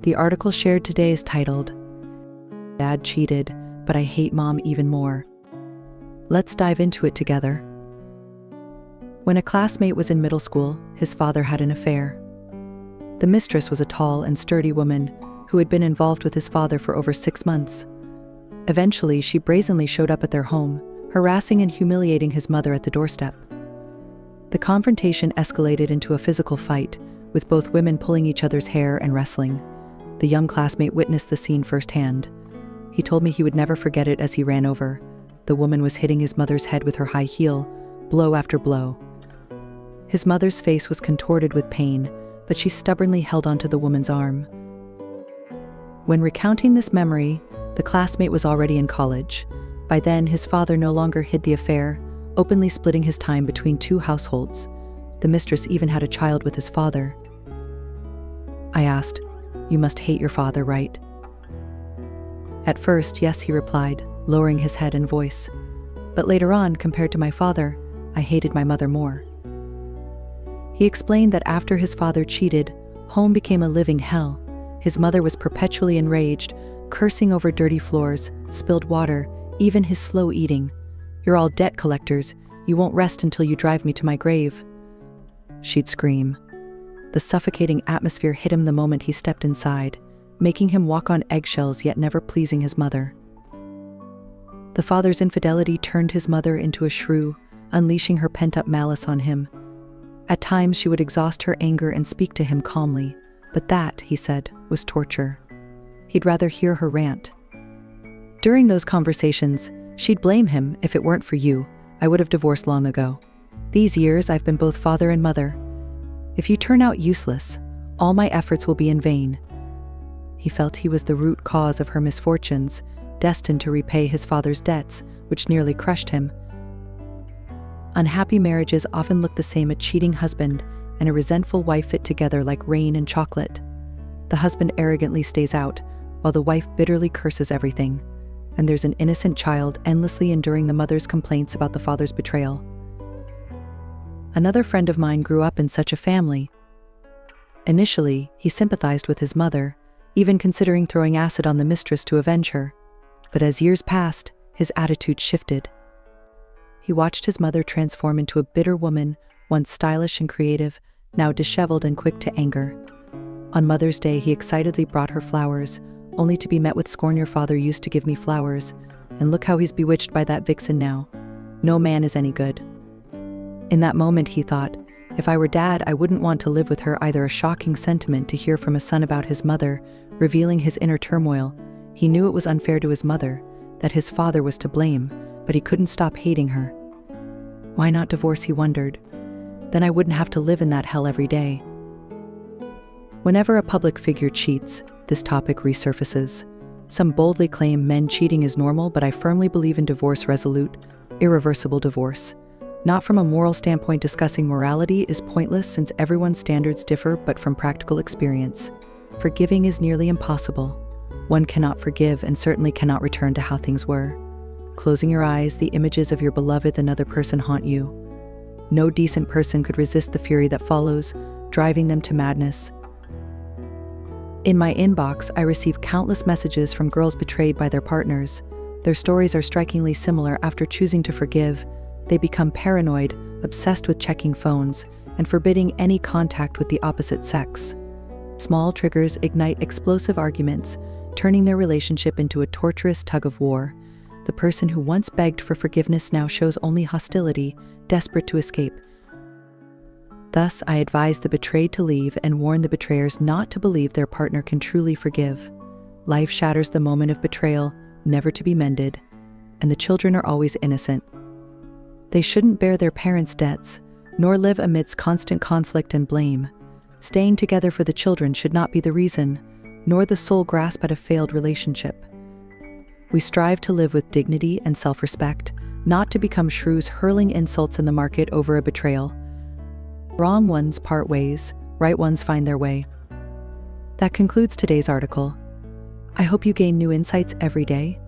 The article shared today is titled, "Dad Cheated, but I Hate Mom Even More." Let's dive into it together. When a classmate was in middle school, his father had an affair. The mistress was a tall and sturdy woman who had been involved with his father for over 6 months. Eventually, she brazenly showed up at their home, harassing and humiliating his mother at the doorstep. The confrontation escalated into a physical fight, with both women pulling each other's hair and wrestling. The young classmate witnessed the scene firsthand. He told me he would never forget it as he ran over. The woman was hitting his mother's head with her high heel, blow after blow. His mother's face was contorted with pain, but she stubbornly held onto the woman's arm. When recounting this memory, the classmate was already in college. By then, his father no longer hid the affair, openly splitting his time between 2 households. The mistress even had a child with his father. I asked, "You must hate your father, right?" "At first, yes," he replied, lowering his head and voice. "But later on, compared to my father, I hated my mother more." He explained that after his father cheated, home became a living hell. His mother was perpetually enraged, cursing over dirty floors, spilled water, even his slow eating. "You're all debt collectors. You won't rest until you drive me to my grave," she'd scream. The suffocating atmosphere hit him the moment he stepped inside, making him walk on eggshells yet never pleasing his mother. The father's infidelity turned his mother into a shrew, unleashing her pent-up malice on him. At times she would exhaust her anger and speak to him calmly, but that, he said, was torture. He'd rather hear her rant. During those conversations, she'd blame him. "If it weren't for you, I would have divorced long ago. These years I've been both father and mother. If you turn out useless, all my efforts will be in vain." He felt he was the root cause of her misfortunes, destined to repay his father's debts, which nearly crushed him. Unhappy marriages often look the same. A cheating husband and a resentful wife fit together like rain and chocolate. The husband arrogantly stays out, while the wife bitterly curses everything. And there's an innocent child endlessly enduring the mother's complaints about the father's betrayal. Another friend of mine grew up in such a family. Initially, he sympathized with his mother, even considering throwing acid on the mistress to avenge her. But as years passed, his attitude shifted. He watched his mother transform into a bitter woman, once stylish and creative, now disheveled and quick to anger. On Mother's Day, he excitedly brought her flowers, only to be met with scorn. "Your father used to give me flowers, and look how he's bewitched by that vixen now. No man is any good." In that moment, he thought, if I were dad, I wouldn't want to live with her either. A shocking sentiment to hear from a son about his mother, revealing his inner turmoil. He knew it was unfair to his mother, that his father was to blame, but he couldn't stop hating her. Why not divorce, he wondered. Then I wouldn't have to live in that hell every day. Whenever a public figure cheats, this topic resurfaces. Some boldly claim men cheating is normal, but I firmly believe in divorce, resolute, irreversible divorce. Not from a moral standpoint. Discussing morality is pointless since everyone's standards differ, but from practical experience. Forgiving is nearly impossible. One cannot forgive and certainly cannot return to how things were. Closing your eyes, the images of your beloved another person haunt you. No decent person could resist the fury that follows, driving them to madness. In my inbox, I receive countless messages from girls betrayed by their partners. Their stories are strikingly similar. After choosing to forgive, they become paranoid, obsessed with checking phones, and forbidding any contact with the opposite sex. Small triggers ignite explosive arguments, turning their relationship into a torturous tug-of-war. The person who once begged for forgiveness now shows only hostility, desperate to escape. Thus, I advise the betrayed to leave and warn the betrayers not to believe their partner can truly forgive. Life shatters the moment of betrayal, never to be mended, and the children are always innocent. They shouldn't bear their parents' debts, nor live amidst constant conflict and blame. Staying together for the children should not be the reason, nor the sole grasp at a failed relationship. We strive to live with dignity and self-respect, not to become shrews hurling insults in the market over a betrayal. Wrong ones part ways, right ones find their way. That concludes today's article. I hope you gain new insights every day.